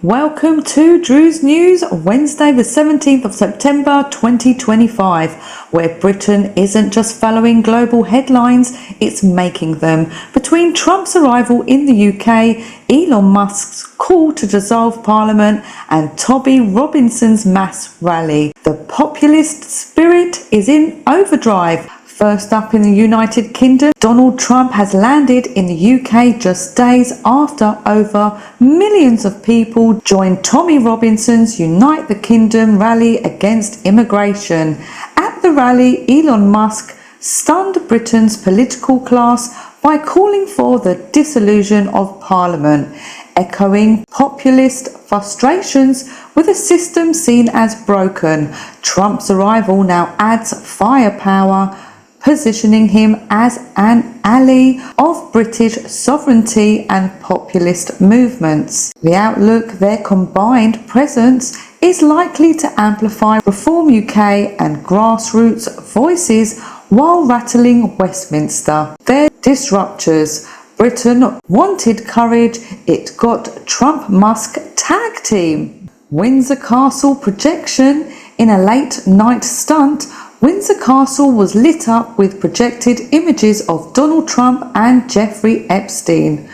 Welcome to Drew's News, Wednesday the 17th of September 2025, where Britain isn't just following global headlines, it's making them. Between Trump's arrival in the UK, Elon Musk's call to dissolve Parliament and Tommy Robinson's mass rally, the populist spirit is in overdrive. First up in the United Kingdom, Donald Trump has landed in the UK just days after over millions of people joined Tommy Robinson's Unite the Kingdom rally against immigration. At the rally, Elon Musk stunned Britain's political class by calling for the dissolution of Parliament, echoing populist frustrations with a system seen as broken. Trump's arrival now adds firepower, positioning him as an ally of British sovereignty and populist movements. The outlook, their combined presence is likely to amplify Reform UK and grassroots voices while rattling Westminster. They're disruptors. Britain wanted courage, it got Trump-Musk tag team. Windsor Castle projection. In a late night stunt, Windsor Castle was lit up with projected images of Donald Trump and Jeffrey Epstein.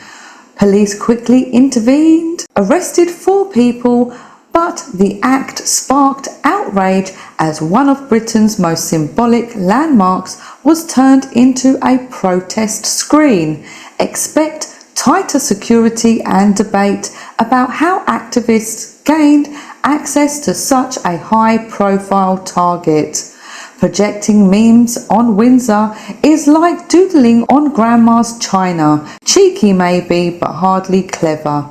Police quickly intervened, arrested 4 people, but the act sparked outrage as one of Britain's most symbolic landmarks was turned into a protest screen. Expect tighter security and debate about how activists gained access to such a high-profile target. Projecting memes on Windsor is like doodling on grandma's china. Cheeky maybe, but hardly clever.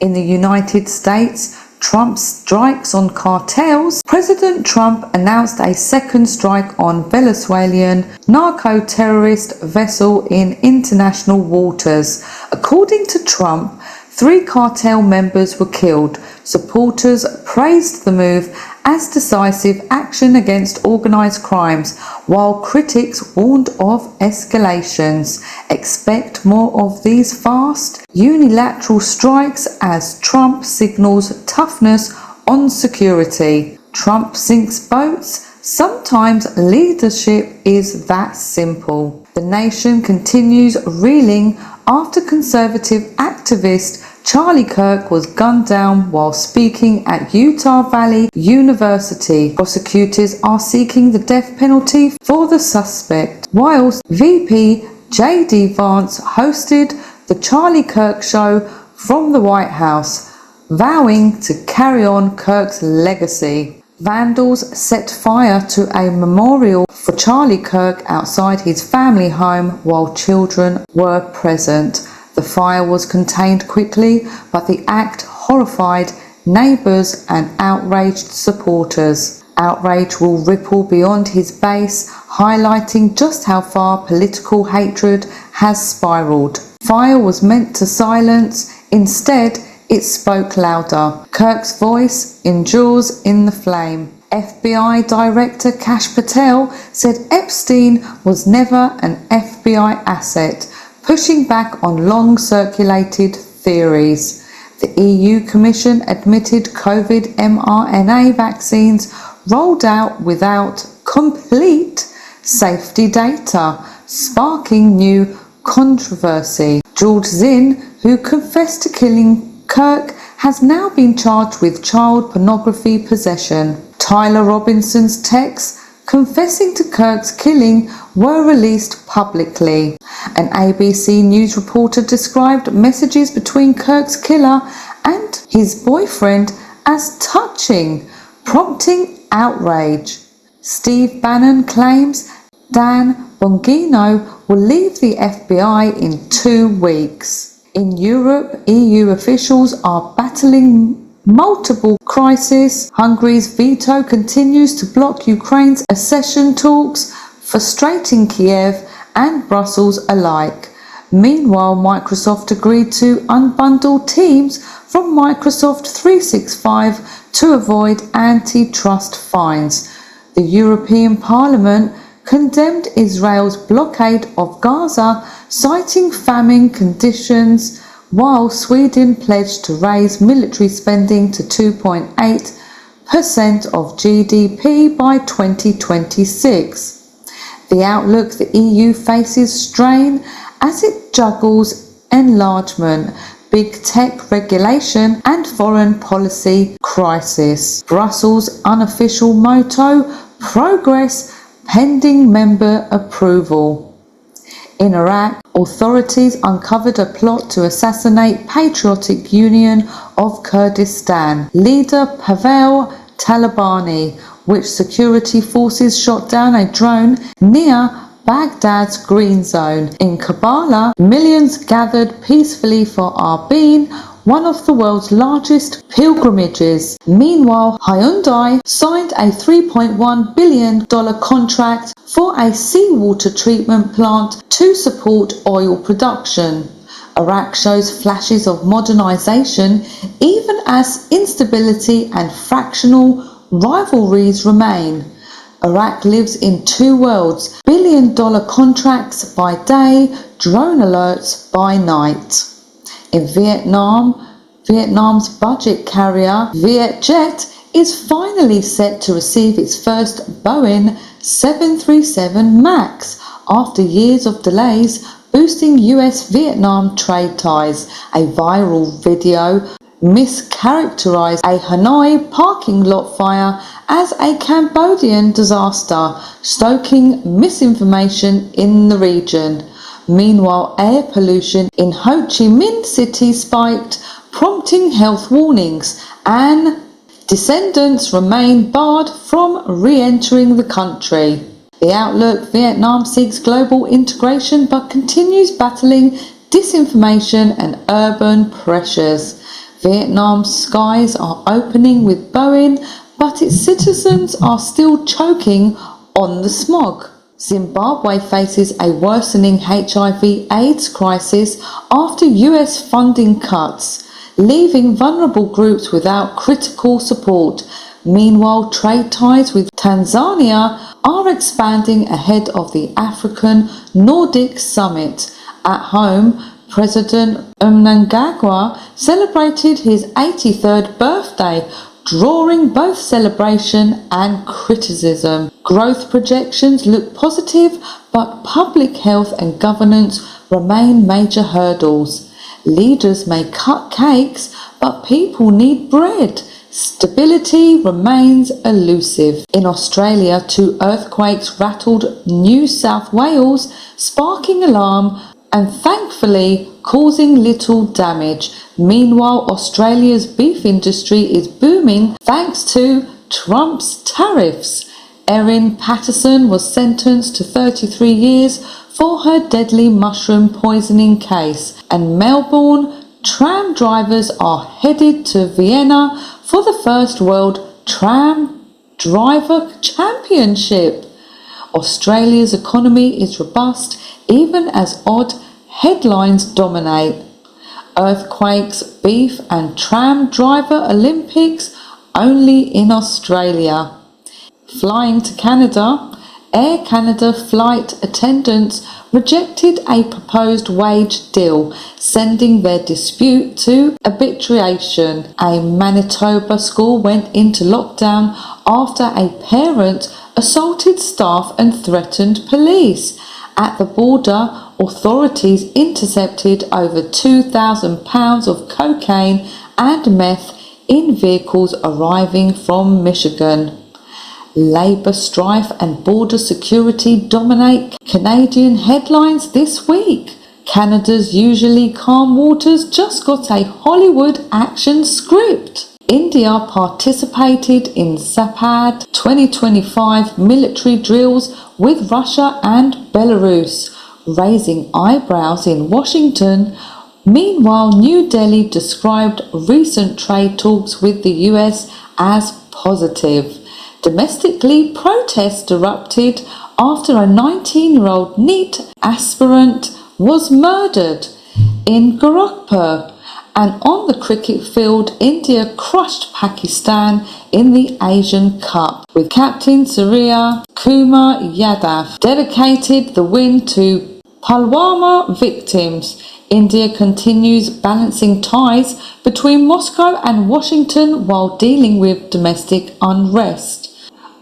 In the United States, Trump strikes on cartels. President Trump announced a second strike on Venezuelan narco-terrorist vessel in international waters. According to Trump, 3 cartel members were killed. Supporters praised the move as decisive action against organised crimes, while critics warned of escalations. Expect more of these fast, unilateral strikes as Trump signals toughness on security. Trump sinks boats. Sometimes leadership is that simple. The nation continues reeling after conservative activist Charlie Kirk was gunned down while speaking at Utah Valley University. Prosecutors are seeking the death penalty for the suspect, whilst VP J.D. Vance hosted the Charlie Kirk show from the White House, vowing to carry on Kirk's legacy. Vandals set fire to a memorial for Charlie Kirk outside his family home while children were present. The fire was contained quickly, but the act horrified neighbours and outraged supporters. Outrage will ripple beyond his base, highlighting just how far political hatred has spiralled. Fire was meant to silence, instead it spoke louder. Kirk's voice endures in the flame. FBI Director Kash Patel said Epstein was never an FBI asset, pushing back on long-circulated theories. The EU Commission admitted COVID mRNA vaccines rolled out without complete safety data, sparking new controversy. George Zinn, who confessed to killing Kirk, has now been charged with child pornography possession. Tyler Robinson's texts confessing to Kirk's killing were released publicly. An ABC News reporter described messages between Kirk's killer and his boyfriend as touching, prompting outrage. Steve Bannon claims Dan Bongino will leave the FBI in 2 weeks. In Europe, EU officials are battling multiple crises. Hungary's veto continues to block Ukraine's accession talks, frustrating Kiev and Brussels alike. Meanwhile, Microsoft agreed to unbundle Teams from Microsoft 365 to avoid antitrust fines. The European Parliament condemned Israel's blockade of Gaza, citing famine conditions while Sweden pledged to raise military spending to 2.8% of GDP by 2026. The outlook: the EU faces strain as it juggles enlargement, big tech regulation and foreign policy crisis. Brussels' unofficial motto: progress pending member approval. In Iraq, authorities uncovered a plot to assassinate Patriotic Union of Kurdistan leader Pavel Talabani, which security forces shot down a drone near Baghdad's Green Zone. In Kabbalah, millions gathered peacefully for Arbeen, one of the world's largest pilgrimages. Meanwhile, Hyundai signed a $3.1 billion contract for a seawater treatment plant to support oil production. Iraq shows flashes of modernization even as instability and fractional rivalries remain. Iraq lives in two worlds: billion-dollar contracts by day, drone alerts by night. In Vietnam's budget carrier Vietjet is finally set to receive its first Boeing 737 MAX after years of delays, boosting US-Vietnam trade ties. A viral video mischaracterized a Hanoi parking lot fire as a Cambodian disaster, stoking misinformation in the region. Meanwhile, air pollution in Ho Chi Minh City spiked, prompting health warnings, and descendants remain barred from re-entering the country. The outlook: Vietnam seeks global integration but continues battling disinformation and urban pressures. Vietnam's skies are opening with Boeing, but its citizens are still choking on the smog. Zimbabwe faces a worsening HIV/AIDS crisis after US funding cuts, leaving vulnerable groups without critical support. Meanwhile, trade ties with Tanzania are expanding ahead of the African Nordic Summit. At home, President Mnangagwa celebrated his 83rd birthday, drawing both celebration and criticism. Growth projections look positive, but public health and governance remain major hurdles. Leaders may cut cakes, but people need bread. Stability remains elusive. In Australia, 2 earthquakes rattled New South Wales, sparking alarm and thankfully causing little damage. Meanwhile, Australia's beef industry is booming thanks to Trump's tariffs. Erin Patterson was sentenced to 33 years for her deadly mushroom poisoning case, and Melbourne tram drivers are headed to Vienna for the first World Tram Driver Championship. Australia's economy is robust even as odd headlines dominate. Earthquakes, beef and tram driver Olympics only in Australia. Flying to Canada, Air Canada flight attendants rejected a proposed wage deal, sending their dispute to arbitration. A Manitoba school went into lockdown after a parent assaulted staff and threatened police. At the border, authorities intercepted over £2,000 of cocaine and meth in vehicles arriving from Michigan. Labour strife and border security dominate Canadian headlines this week. Canada's usually calm waters just got a Hollywood action script. India participated in Zapad 2025 military drills with Russia and Belarus, raising eyebrows in Washington. Meanwhile, New Delhi described recent trade talks with the US as positive. Domestically, protests erupted after a 19-year-old NEET aspirant was murdered in Gorakhpur. And on the cricket field, India crushed Pakistan in the Asian Cup, with captain Surya Kumar Yadav dedicated the win to Pulwama victims. India continues balancing ties between Moscow and Washington while dealing with domestic unrest.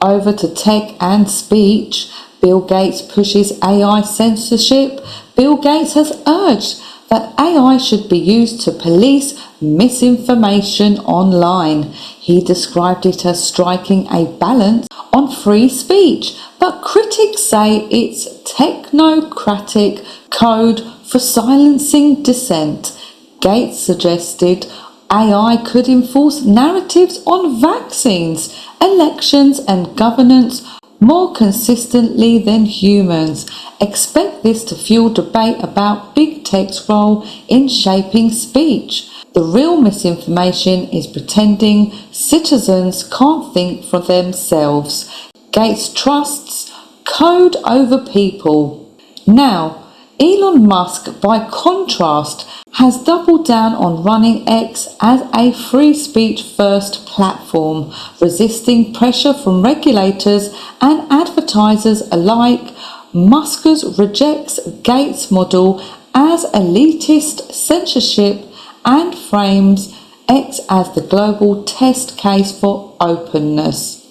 Over to tech and speech. Bill Gates pushes AI censorship. Bill Gates has urged that AI should be used to police misinformation online. He described it as striking a balance on free speech, but critics say it's technocratic code for silencing dissent. Gates suggested AI could enforce narratives on vaccines, elections and governance more consistently than humans. Expect this to fuel debate about big tech's role in shaping speech. The real misinformation is pretending citizens can't think for themselves. Gates trusts code over people. Now, Elon Musk, by contrast, has doubled down on running X as a free speech first platform, resisting pressure from regulators and advertisers alike. Musk rejects Gates' model as elitist censorship and frames X as the global test case for openness.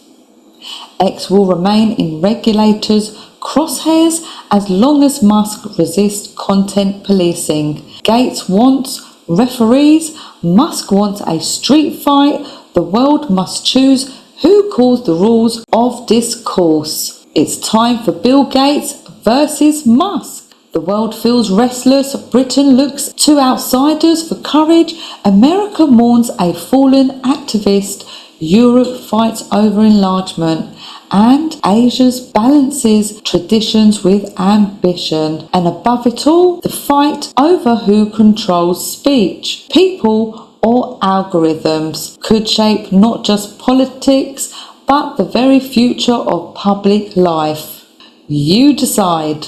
X will remain in regulators' crosshairs as long as Musk resists content policing. Gates wants referees, Musk wants a street fight. The world must choose who calls the rules of discourse. It's time for Bill Gates versus Musk. The world feels restless. Britain looks to outsiders for courage. America mourns a fallen activist. Europe fights over enlargement. And Asia balances traditions with ambition. And above it all, the fight over who controls speech. People or algorithms could shape not just politics, but the very future of public life. You decide.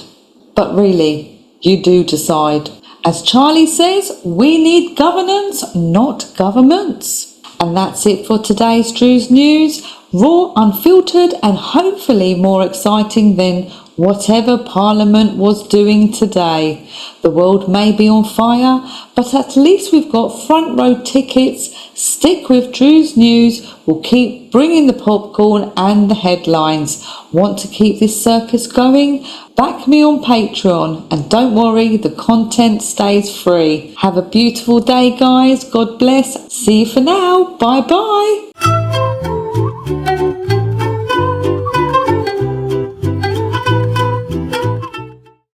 But really, you do decide. As Charlie says, we need governance, not governments. And that's it for today's Drew's News. Raw, unfiltered and hopefully more exciting than whatever Parliament was doing today. The world may be on fire, but at least we've got front row tickets. Stick with Drew's News. We'll keep bringing the popcorn and the headlines. Want to keep this circus going? Back me on Patreon, and don't worry, the content stays free. Have a beautiful day, guys. God bless. See you for now. Bye bye.